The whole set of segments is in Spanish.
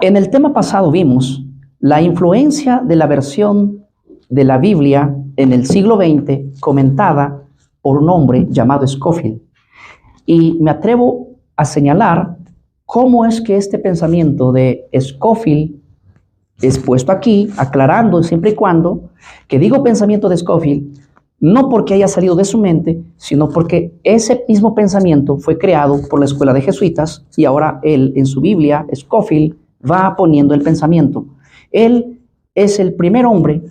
En el tema pasado vimos la influencia de la versión de la Biblia en el siglo XX comentada por un hombre llamado Scofield. Y me atrevo a señalar cómo es que este pensamiento de Scofield es puesto aquí, aclarando siempre y cuando, que digo pensamiento de Scofield, no porque haya salido de su mente, sino porque ese mismo pensamiento fue creado por la escuela de jesuitas y ahora él en su Biblia, Scofield, va poniendo el pensamiento. Él es el primer hombre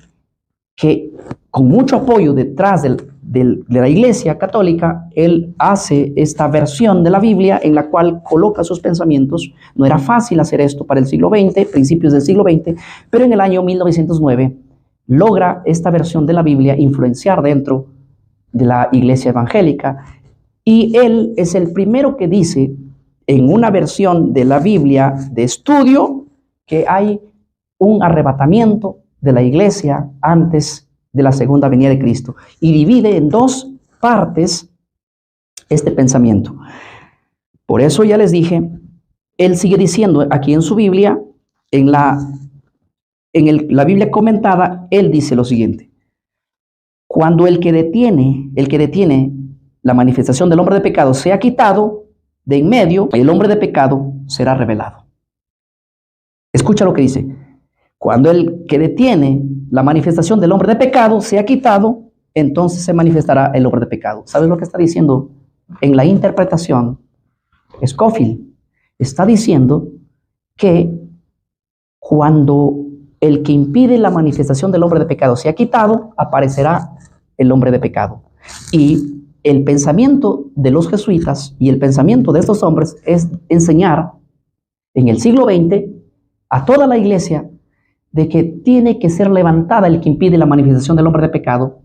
que con mucho apoyo detrás de la Iglesia Católica, él hace esta versión de la Biblia en la cual coloca sus pensamientos. No era fácil hacer esto para el siglo XX, principios del siglo XX, pero en el año 1909 logra esta versión de la Biblia influenciar dentro de la Iglesia evangélica, y él es el primero que dice en una versión de la Biblia de estudio que hay un arrebatamiento de la Iglesia antes de la segunda venida de Cristo, y divide en dos partes este pensamiento. Por eso ya les dije, él sigue diciendo aquí en su Biblia, en la Biblia comentada, él dice lo siguiente: cuando el que detiene la manifestación del hombre de pecado sea quitado de en medio, el hombre de pecado será revelado. Escucha lo que dice: cuando el que detiene la manifestación del hombre de pecado sea quitado, entonces se manifestará el hombre de pecado. ¿Sabes lo que está diciendo? En la interpretación, Scofield está diciendo que cuando el que impide la manifestación del hombre de pecado sea quitado, aparecerá el hombre de pecado. Y el pensamiento de los jesuitas y el pensamiento de estos hombres es enseñar en el siglo XX a toda la iglesia de que tiene que ser levantada el que impide la manifestación del hombre de pecado.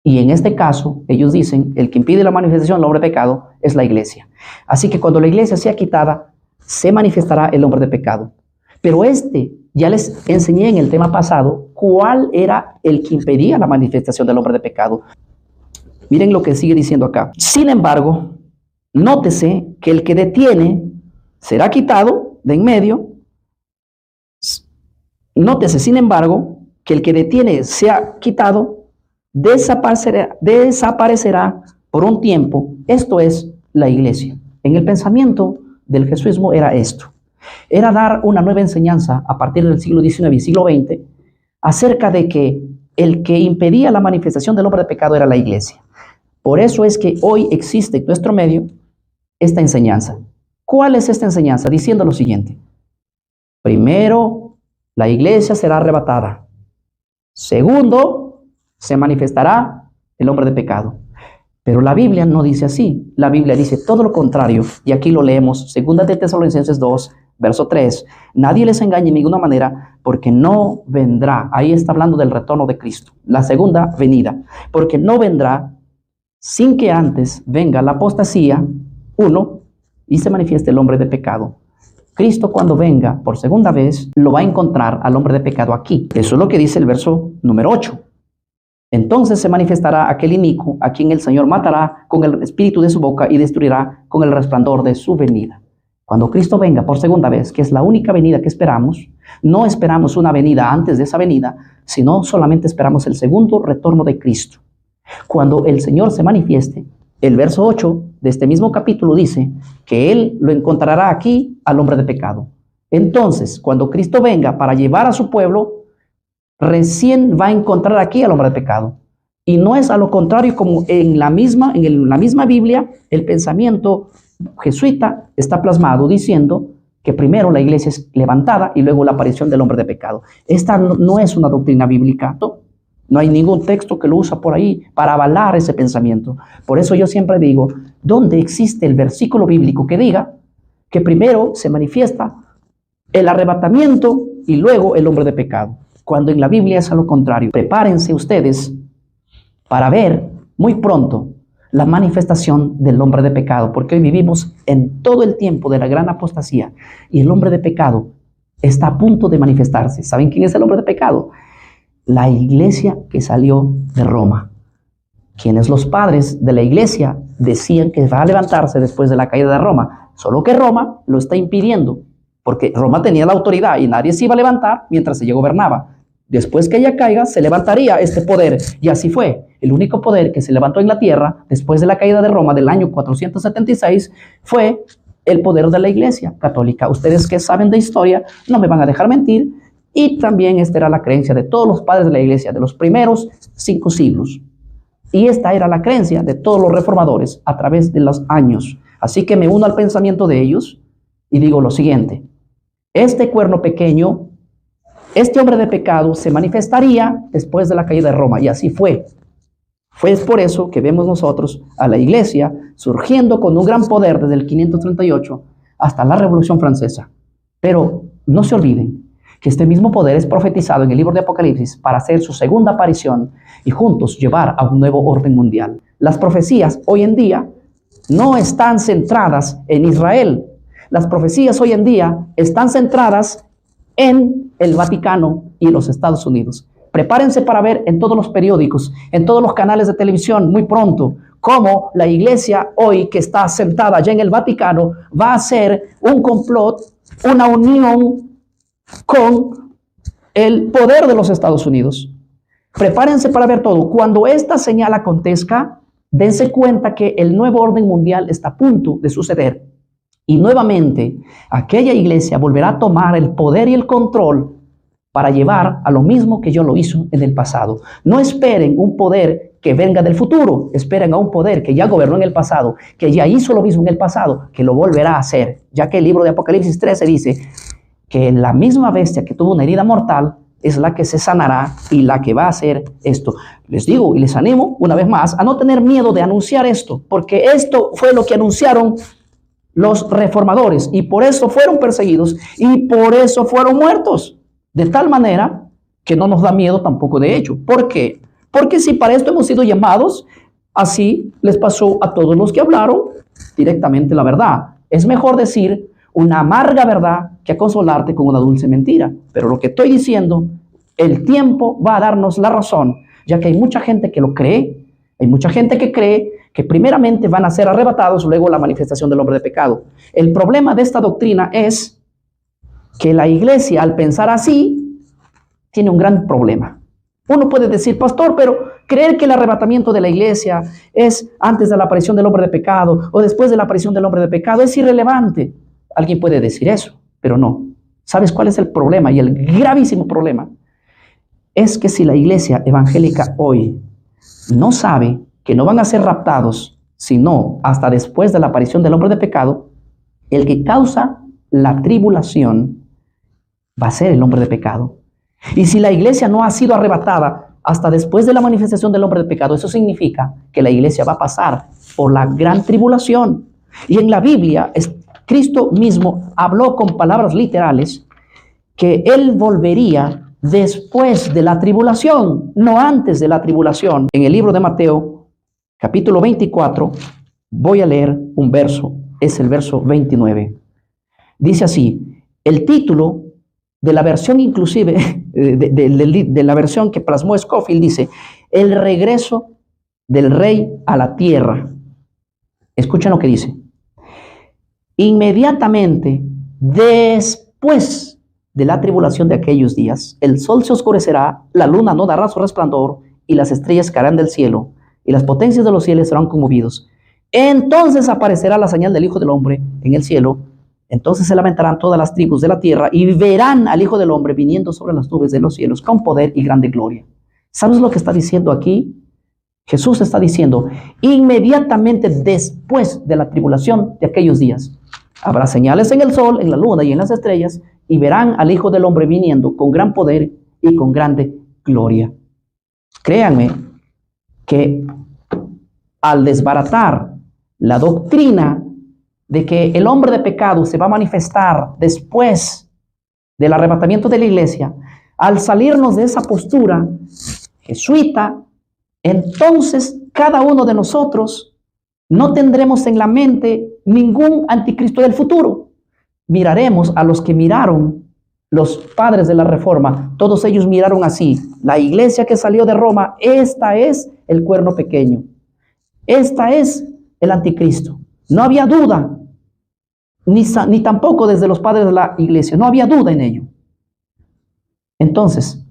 Y en este caso, ellos dicen, el que impide la manifestación del hombre de pecado es la iglesia. Así que cuando la iglesia sea quitada, se manifestará el hombre de pecado. Pero ya les enseñé en el tema pasado cuál era el que impedía la manifestación del hombre de pecado. Miren lo que sigue diciendo acá. Sin embargo, nótese que el que detiene será quitado de en medio. Nótese, sin embargo, que el que detiene sea quitado, desaparecerá por un tiempo. Esto es la iglesia. En el pensamiento del jesuismo era esto. Era dar una nueva enseñanza a partir del siglo XIX y siglo XX acerca de que el que impedía la manifestación del hombre de pecado era la iglesia. Por eso es que hoy existe en nuestro medio esta enseñanza. ¿Cuál es esta enseñanza? Diciendo lo siguiente: primero, la iglesia será arrebatada. Segundo, se manifestará el hombre de pecado. Pero la Biblia no dice así. La Biblia dice todo lo contrario. Y aquí lo leemos, 2 de Tesalonicenses 2, verso 3. Nadie les engañe en ninguna manera, porque no vendrá. Ahí está hablando del retorno de Cristo, la segunda venida. Porque no vendrá sin que antes venga la apostasía, uno, y se manifieste el hombre de pecado. Cristo, cuando venga por segunda vez, lo va a encontrar al hombre de pecado aquí. Eso es lo que dice el verso número 8. Entonces se manifestará aquel inicuo a quien el Señor matará con el espíritu de su boca y destruirá con el resplandor de su venida. Cuando Cristo venga por segunda vez, que es la única venida que esperamos, no esperamos una venida antes de esa venida, sino solamente esperamos el segundo retorno de Cristo. Cuando el Señor se manifieste, el verso 8 de este mismo capítulo dice que Él lo encontrará aquí al hombre de pecado. Entonces, cuando Cristo venga para llevar a su pueblo, recién va a encontrar aquí al hombre de pecado. Y no es a lo contrario como en la misma Biblia, el pensamiento jesuita está plasmado diciendo que primero la iglesia es levantada y luego la aparición del hombre de pecado. Esta no es una doctrina bíblica. No hay ningún texto que lo usa por ahí para avalar ese pensamiento. Por eso yo siempre digo, ¿dónde existe el versículo bíblico que diga que primero se manifiesta el arrebatamiento y luego el hombre de pecado? Cuando en la Biblia es a lo contrario. Prepárense ustedes para ver muy pronto la manifestación del hombre de pecado, porque hoy vivimos en todo el tiempo de la gran apostasía y el hombre de pecado está a punto de manifestarse. ¿Saben quién es el hombre de pecado? La iglesia que salió de Roma. Quienes los padres de la iglesia decían que va a levantarse después de la caída de Roma, solo que Roma lo está impidiendo. porque Roma tenía la autoridad y nadie se iba a levantar mientras ella gobernaba. Después que ella caiga, se levantaría este poder. Y así fue. El único poder que se levantó en la tierra después de la caída de Roma del año 476 fue el poder de la Iglesia Católica. Ustedes que saben de historia no me van a dejar mentir. Y también esta era la creencia de todos los padres de la Iglesia de los primeros 5 siglos. Y esta era la creencia de todos los reformadores a través de los años. Así que me uno al pensamiento de ellos y digo lo siguiente. Este cuerno pequeño, este hombre de pecado, se manifestaría después de la caída de Roma. Y así fue. Fue por eso que vemos nosotros a la Iglesia surgiendo con un gran poder desde el 538 hasta la Revolución Francesa. Pero no se olviden que este mismo poder es profetizado en el libro de Apocalipsis para hacer su segunda aparición y juntos llevar a un nuevo orden mundial. Las profecías hoy en día no están centradas en Israel. Las profecías hoy en día están centradas en el Vaticano y los Estados Unidos. Prepárense para ver en todos los periódicos, en todos los canales de televisión muy pronto, cómo la Iglesia hoy que está sentada allá en el Vaticano va a hacer un complot, una unión con el poder de los Estados Unidos. Prepárense para ver todo. Cuando esta señal acontezca, dense cuenta que el nuevo orden mundial está a punto de suceder. Y nuevamente, aquella iglesia volverá a tomar el poder y el control para llevar a lo mismo que yo lo hizo en el pasado. No esperen un poder que venga del futuro, esperen a un poder que ya gobernó en el pasado, que ya hizo lo mismo en el pasado, que lo volverá a hacer. Ya que el libro de Apocalipsis 13 dice que la misma bestia que tuvo una herida mortal es la que se sanará y la que va a hacer esto. Les digo y les animo una vez más a no tener miedo de anunciar esto, porque esto fue lo que anunciaron los reformadores y por eso fueron perseguidos y por eso fueron muertos. De tal manera que no nos da miedo tampoco de ello. ¿Por qué? Porque si para esto hemos sido llamados, así les pasó a todos los que hablaron directamente la verdad. Es mejor decir una amarga verdad que consolarte con una dulce mentira. Pero lo que estoy diciendo, el tiempo va a darnos la razón, ya que hay mucha gente que lo cree. Hay mucha gente que cree que primeramente van a ser arrebatados, luego la manifestación del hombre de pecado. El problema de esta doctrina es que la iglesia, al pensar así, tiene un gran problema. Uno puede decir, pastor, pero creer que el arrebatamiento de la iglesia es antes de la aparición del hombre de pecado o después de la aparición del hombre de pecado es irrelevante. Alguien puede decir eso, pero no. ¿Sabes cuál es el problema? Y el gravísimo problema es que si la iglesia evangélica hoy no sabe que no van a ser raptados, sino hasta después de la aparición del hombre de pecado, el que causa la tribulación va a ser el hombre de pecado. Y si la iglesia no ha sido arrebatada hasta después de la manifestación del hombre de pecado, eso significa que la iglesia va a pasar por la gran tribulación. Y en la Biblia, Cristo mismo habló con palabras literales que Él volvería después de la tribulación, no antes de la tribulación. En el libro de Mateo, capítulo 24, voy a leer un verso, es el verso 29. Dice así, el título de la versión inclusive, de la versión que plasmó Scofield, dice, el regreso del rey a la tierra. Escuchen lo que dice. Inmediatamente después de la tribulación de aquellos días, el sol se oscurecerá, la luna no dará su resplandor, y las estrellas caerán del cielo, y las potencias de los cielos serán conmovidos. Entonces aparecerá la señal del Hijo del Hombre en el cielo. Entonces se lamentarán todas las tribus de la tierra y verán al Hijo del Hombre viniendo sobre las nubes de los cielos con poder y grande gloria. ¿Sabes lo que está diciendo aquí? Jesús está diciendo, inmediatamente después de la tribulación de aquellos días, habrá señales en el sol, en la luna y en las estrellas, y verán al Hijo del Hombre viniendo con gran poder y con grande gloria. Créanme que al desbaratar la doctrina de que el hombre de pecado se va a manifestar después del arrebatamiento de la iglesia, al salirnos de esa postura jesuita, entonces cada uno de nosotros no tendremos en la mente ningún anticristo del futuro. Miraremos a los que miraron los padres de la Reforma. Todos ellos miraron así. La iglesia que salió de Roma, esta es el cuerno pequeño. Esta es el anticristo. No había duda. ni tampoco desde los padres de la iglesia. No había duda en ello. Entonces,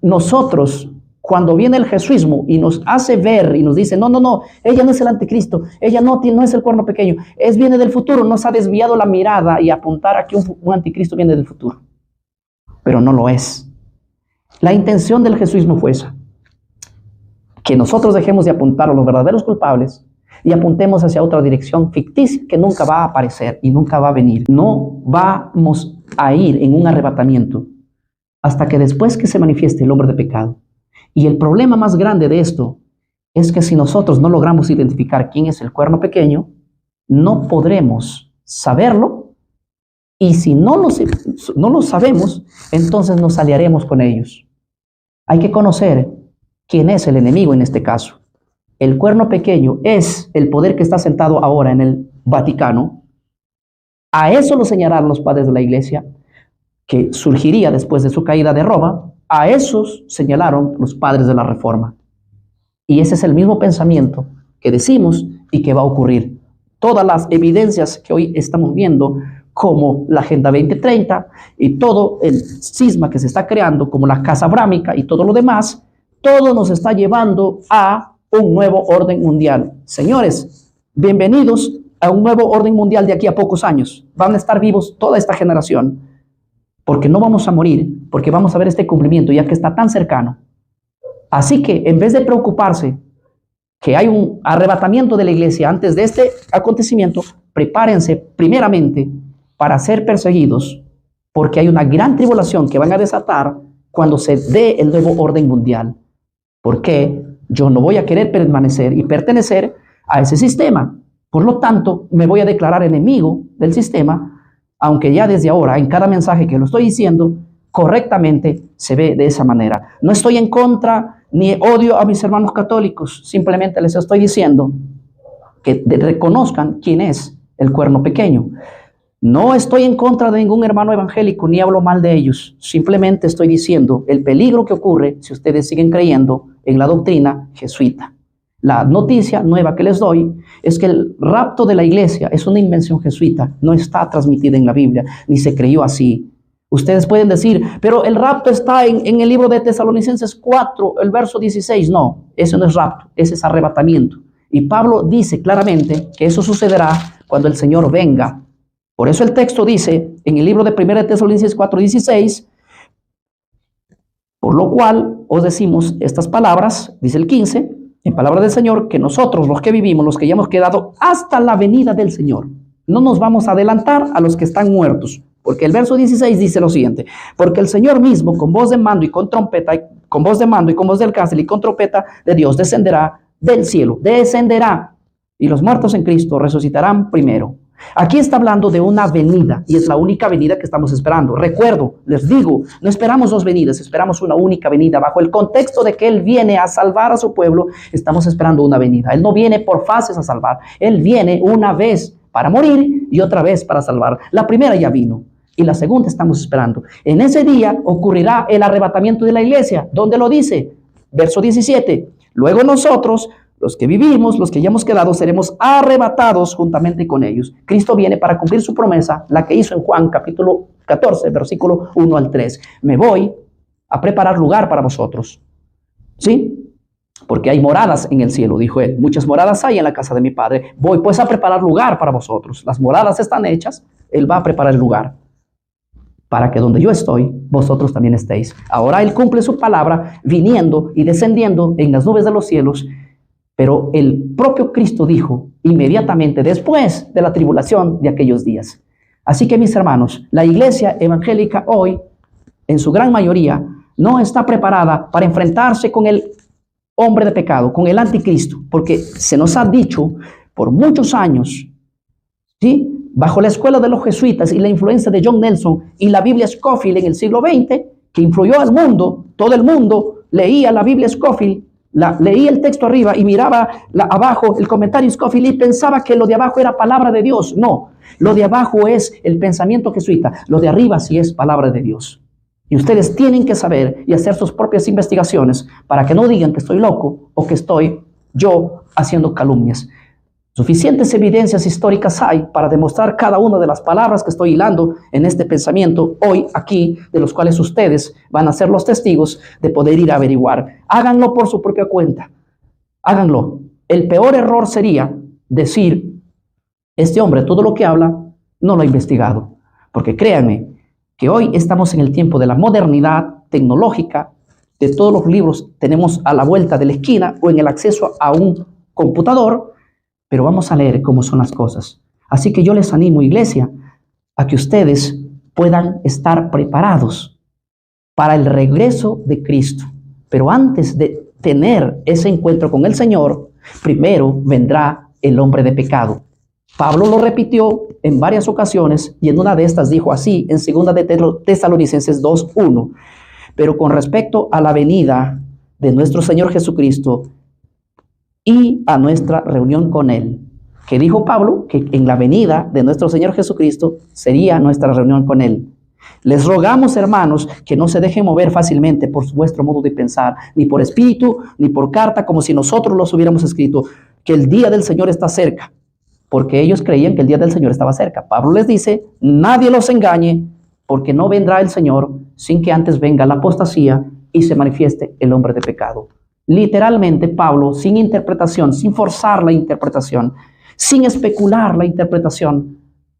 nosotros, cuando viene el jesuismo y nos hace ver y nos dice, no, ella no es el anticristo, ella no es el cuerno pequeño, viene del futuro, nos ha desviado la mirada y apuntar a que un anticristo viene del futuro. Pero no lo es. La intención del jesuismo fue esa, que nosotros dejemos de apuntar a los verdaderos culpables y apuntemos hacia otra dirección ficticia que nunca va a aparecer y nunca va a venir. No vamos a ir en un arrebatamiento hasta que después que se manifieste el hombre de pecado. Y el problema más grande de esto es que si nosotros no logramos identificar quién es el cuerno pequeño, no podremos saberlo, y si no lo sabemos, entonces nos aliaremos con ellos. Hay que conocer quién es el enemigo en este caso. El cuerno pequeño es el poder que está sentado ahora en el Vaticano. A eso lo señalaron los padres de la iglesia, que surgiría después de su caída de Roma. A esos señalaron los padres de la Reforma. Y ese es el mismo pensamiento que decimos y que va a ocurrir. Todas las evidencias que hoy estamos viendo, como la Agenda 2030 y todo el cisma que se está creando, como la Casa Brámica y todo lo demás, todo nos está llevando a un nuevo orden mundial. Señores, bienvenidos a un nuevo orden mundial de aquí a pocos años. Van a estar vivos toda esta generación, porque no vamos a morir, porque vamos a ver este cumplimiento ya que está tan cercano. Así que en vez de preocuparse que hay un arrebatamiento de la iglesia antes de este acontecimiento, prepárense primeramente para ser perseguidos, porque hay una gran tribulación que van a desatar cuando se dé el nuevo orden mundial. Porque yo no voy a querer permanecer y pertenecer a ese sistema. Por lo tanto, me voy a declarar enemigo del sistema, aunque ya desde ahora, en cada mensaje que lo estoy diciendo, correctamente se ve de esa manera. No estoy en contra ni odio a mis hermanos católicos, simplemente les estoy diciendo que reconozcan quién es el cuerno pequeño. No estoy en contra de ningún hermano evangélico, ni hablo mal de ellos. Simplemente estoy diciendo el peligro que ocurre si ustedes siguen creyendo en la doctrina jesuita. La noticia nueva que les doy es que el rapto de la iglesia es una invención jesuita, no está transmitida en la Biblia, ni se creyó así. Ustedes pueden decir, pero el rapto está en el libro de Tesalonicenses 4, el verso 16. No, eso no es rapto, ese es arrebatamiento. Y Pablo dice claramente que eso sucederá cuando el Señor venga. Por eso el texto dice en el libro de 1 de Tesalonicenses 4:16, por lo cual os decimos estas palabras, dice el 15, en palabra del Señor, que nosotros los que vivimos, los que ya hemos quedado hasta la venida del Señor, no nos vamos a adelantar a los que están muertos, porque el verso 16 dice lo siguiente, porque el Señor mismo con voz de mando y con trompeta, con voz de mando y con voz del arcángel y con trompeta de Dios descenderá del cielo, descenderá, y los muertos en Cristo resucitarán primero. Aquí está hablando de una venida y es la única venida que estamos esperando. Recuerdo, les digo, no esperamos dos venidas, esperamos una única venida. Bajo el contexto de que Él viene a salvar a su pueblo, estamos esperando una venida. Él no viene por fases a salvar, Él viene una vez para morir y otra vez para salvar. La primera ya vino y la segunda estamos esperando. En ese día ocurrirá el arrebatamiento de la iglesia. ¿Dónde lo dice? Verso 17. Luego nosotros, los que vivimos, los que ya hemos quedado, seremos arrebatados juntamente con ellos. Cristo viene para cumplir su promesa, la que hizo en Juan capítulo 14, versículo 1 al 3. Me voy a preparar lugar para vosotros. ¿Sí? Porque hay moradas en el cielo, dijo él. Muchas moradas hay en la casa de mi Padre. Voy pues a preparar lugar para vosotros. Las moradas están hechas. Él va a preparar el lugar para que donde yo estoy, vosotros también estéis. Ahora Él cumple su palabra viniendo y descendiendo en las nubes de los cielos. Pero el propio Cristo dijo inmediatamente después de la tribulación de aquellos días. Así que mis hermanos, la iglesia evangélica hoy, en su gran mayoría, no está preparada para enfrentarse con el hombre de pecado, con el anticristo, porque se nos ha dicho por muchos años, ¿sí?, bajo la escuela de los jesuitas y la influencia de John Nelson y la Biblia Scofield en el siglo XX, que influyó al mundo, todo el mundo leía la Biblia Scofield, leía el texto arriba y miraba abajo el comentario Scofield y pensaba que lo de abajo era palabra de Dios. No, lo de abajo es el pensamiento jesuita, lo de arriba sí es palabra de Dios. Y ustedes tienen que saber y hacer sus propias investigaciones para que no digan que estoy loco o que estoy yo haciendo calumnias. Suficientes evidencias históricas hay para demostrar cada una de las palabras que estoy hilando en este pensamiento hoy aquí, de los cuales ustedes van a ser los testigos de poder ir a averiguar. Háganlo por su propia cuenta. Háganlo. El peor error sería decir, este hombre todo lo que habla no lo ha investigado. Porque créanme que hoy estamos en el tiempo de la modernidad tecnológica, de todos los libros tenemos a la vuelta de la esquina o en el acceso a un computador, pero vamos a leer cómo son las cosas. Así que yo les animo, iglesia, a que ustedes puedan estar preparados para el regreso de Cristo. Pero antes de tener ese encuentro con el Señor, primero vendrá el hombre de pecado. Pablo lo repitió en varias ocasiones y en una de estas dijo así en 2 de Tesalonicenses 2:1. Pero con respecto a la venida de nuestro Señor Jesucristo y a nuestra reunión con Él, que dijo Pablo que en la venida de nuestro Señor Jesucristo sería nuestra reunión con Él. Les rogamos, hermanos, que no se dejen mover fácilmente por vuestro modo de pensar, ni por espíritu, ni por carta, como si nosotros los hubiéramos escrito, que el día del Señor está cerca, porque ellos creían que el día del Señor estaba cerca. Pablo les dice, nadie los engañe, porque no vendrá el Señor sin que antes venga la apostasía y se manifieste el hombre de pecado. Literalmente, Pablo, sin interpretación, sin forzar la interpretación, sin especular la interpretación,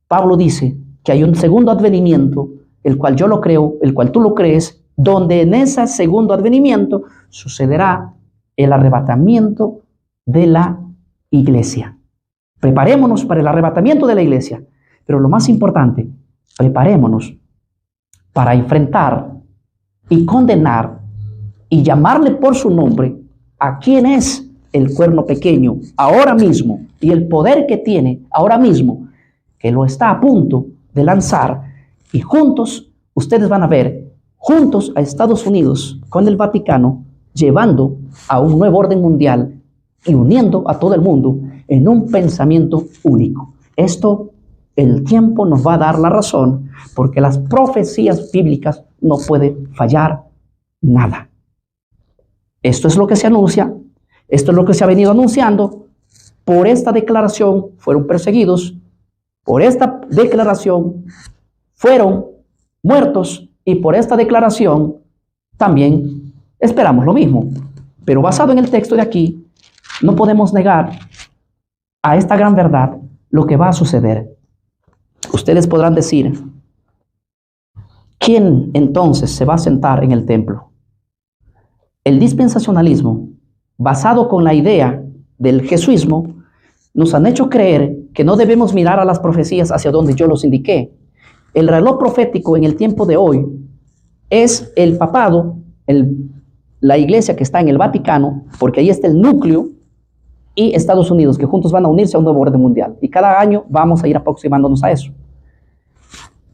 Pablo dice que hay un segundo advenimiento, el cual yo lo creo, el cual tú lo crees, donde en ese segundo advenimiento sucederá el arrebatamiento de la iglesia. Preparémonos para el arrebatamiento de la iglesia, pero lo más importante, preparémonos para enfrentar y condenar y llamarle por su nombre a quien es el cuerno pequeño ahora mismo y el poder que tiene ahora mismo, que lo está a punto de lanzar, y juntos ustedes van a ver, juntos a Estados Unidos con el Vaticano, llevando a un nuevo orden mundial y uniendo a todo el mundo en un pensamiento único. Esto, el tiempo nos va a dar la razón, porque las profecías bíblicas no pueden fallar nada. Esto es lo que se anuncia, esto es lo que se ha venido anunciando. Por esta declaración fueron perseguidos, por esta declaración fueron muertos y por esta declaración también esperamos lo mismo. Pero basado en el texto de aquí, no podemos negar a esta gran verdad lo que va a suceder. Ustedes podrán decir, ¿quién entonces se va a sentar en el templo? El dispensacionalismo, basado con la idea del jesuismo, nos han hecho creer que no debemos mirar a las profecías hacia donde yo los indiqué. El reloj profético en el tiempo de hoy es el papado, la iglesia que está en el Vaticano, porque ahí está el núcleo, y Estados Unidos, que juntos van a unirse a un nuevo orden mundial. Y cada año vamos a ir aproximándonos a eso.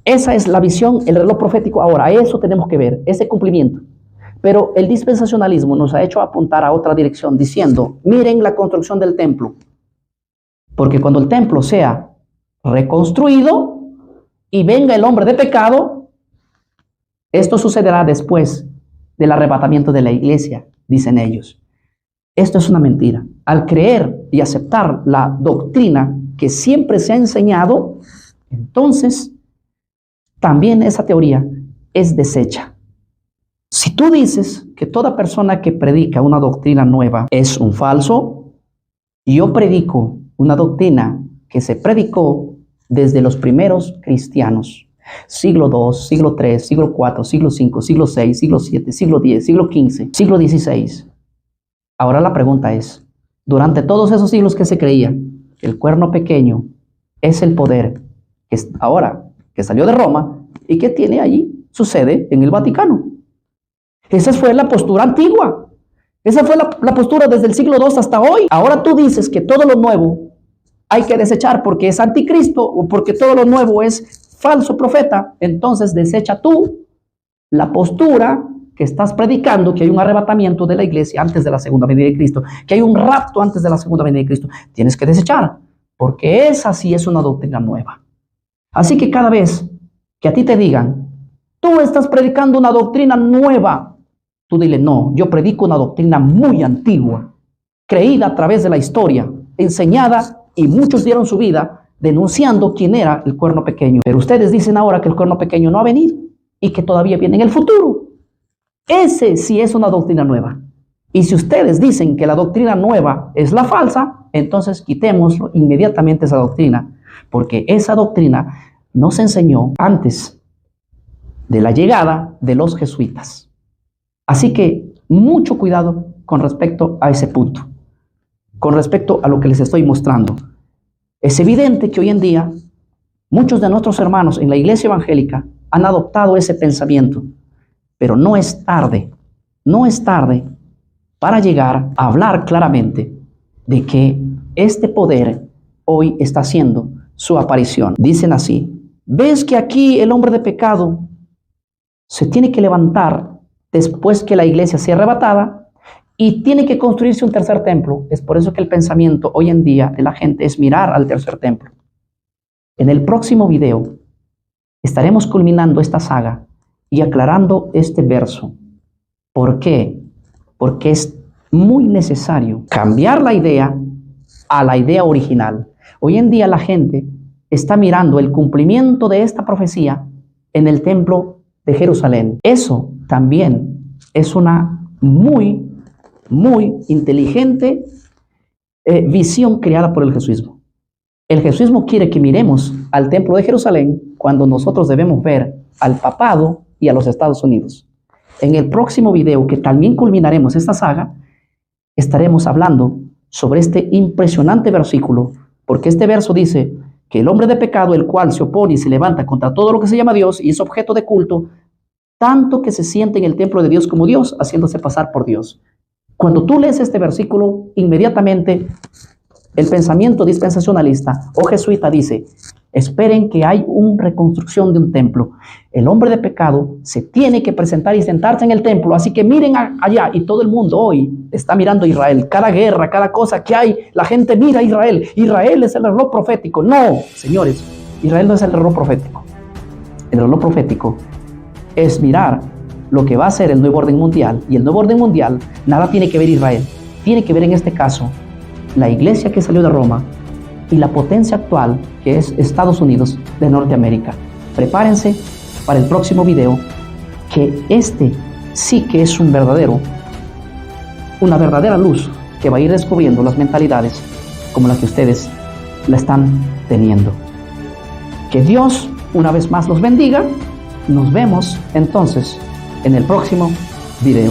Esa es la visión, el reloj profético. Ahora, a eso tenemos que ver, ese cumplimiento. Pero el dispensacionalismo nos ha hecho apuntar a otra dirección, diciendo, miren la construcción del templo. Porque cuando el templo sea reconstruido y venga el hombre de pecado, esto sucederá después del arrebatamiento de la iglesia, dicen ellos. Esto es una mentira. Al creer y aceptar la doctrina que siempre se ha enseñado, entonces también esa teoría es deshecha. Si tú dices que toda persona que predica una doctrina nueva es un falso, y yo predico una doctrina que se predicó desde los primeros cristianos, siglo II, siglo III, siglo IV, siglo V, siglo VI, siglo VII, siglo X, siglo XV, siglo XVI. Ahora la pregunta es, durante todos esos siglos que se creía, el cuerno pequeño es el poder que ahora que salió de Roma y que tiene allí su sede en el Vaticano. Esa fue la postura antigua. Esa fue la postura desde el siglo II hasta hoy. Ahora tú dices que todo lo nuevo hay que desechar porque es anticristo o porque todo lo nuevo es falso profeta. Entonces desecha tú la postura que estás predicando, que hay un arrebatamiento de la iglesia antes de la segunda venida de Cristo, que hay un rapto antes de la segunda venida de Cristo. Tienes que desechar, porque esa sí es una doctrina nueva. Así que cada vez que a ti te digan, tú estás predicando una doctrina nueva, tú dile, no, yo predico una doctrina muy antigua, creída a través de la historia, enseñada y muchos dieron su vida denunciando quién era el cuerno pequeño. Pero ustedes dicen ahora que el cuerno pequeño no ha venido y que todavía viene en el futuro. Ese sí es una doctrina nueva. Y si ustedes dicen que la doctrina nueva es la falsa, entonces quitemos inmediatamente esa doctrina, porque esa doctrina no se enseñó antes de la llegada de los jesuitas. Así que mucho cuidado con respecto a ese punto, con respecto a lo que les estoy mostrando. Es evidente que hoy en día muchos de nuestros hermanos en la iglesia evangélica han adoptado ese pensamiento, pero no es tarde para llegar a hablar claramente de que este poder hoy está haciendo su aparición. Dicen así: ¿ves que aquí el hombre de pecado se tiene que levantar después que la iglesia sea arrebatada y tiene que construirse un tercer templo? Es por eso que el pensamiento hoy en día de la gente es mirar al tercer templo. En el próximo video estaremos culminando esta saga y aclarando este verso. ¿Por qué? Porque es muy necesario cambiar la idea a la idea original. Hoy en día la gente está mirando el cumplimiento de esta profecía en el templo de Jerusalén. Eso también es una muy inteligente visión creada por el jesuismo. El jesuismo quiere que miremos al templo de Jerusalén cuando nosotros debemos ver al papado y a los Estados Unidos. En el próximo video, que también culminaremos esta saga, estaremos hablando sobre este impresionante versículo, porque este verso dice que el hombre de pecado, el cual se opone y se levanta contra todo lo que se llama Dios y es objeto de culto, tanto que se siente en el templo de Dios como Dios, haciéndose pasar por Dios. Cuando tú lees este versículo, inmediatamente el pensamiento dispensacionalista o jesuita dice: esperen que hay una reconstrucción de un templo. El hombre de pecado se tiene que presentar y sentarse en el templo, así que miren allá. Y todo el mundo hoy está mirando a Israel. Cada guerra, cada cosa que hay, la gente mira a Israel. Israel es el reloj profético. No, señores, Israel no es el reloj profético. El reloj profético es mirar lo que va a ser el nuevo orden mundial. Y el nuevo orden mundial, nada tiene que ver Israel. Tiene que ver en este caso la iglesia que salió de Roma y la potencia actual que es Estados Unidos de Norteamérica. Prepárense para el próximo video, que este sí que es una verdadera luz que va a ir descubriendo las mentalidades como las que ustedes la están teniendo. Que Dios una vez más los bendiga. Nos vemos entonces en el próximo video.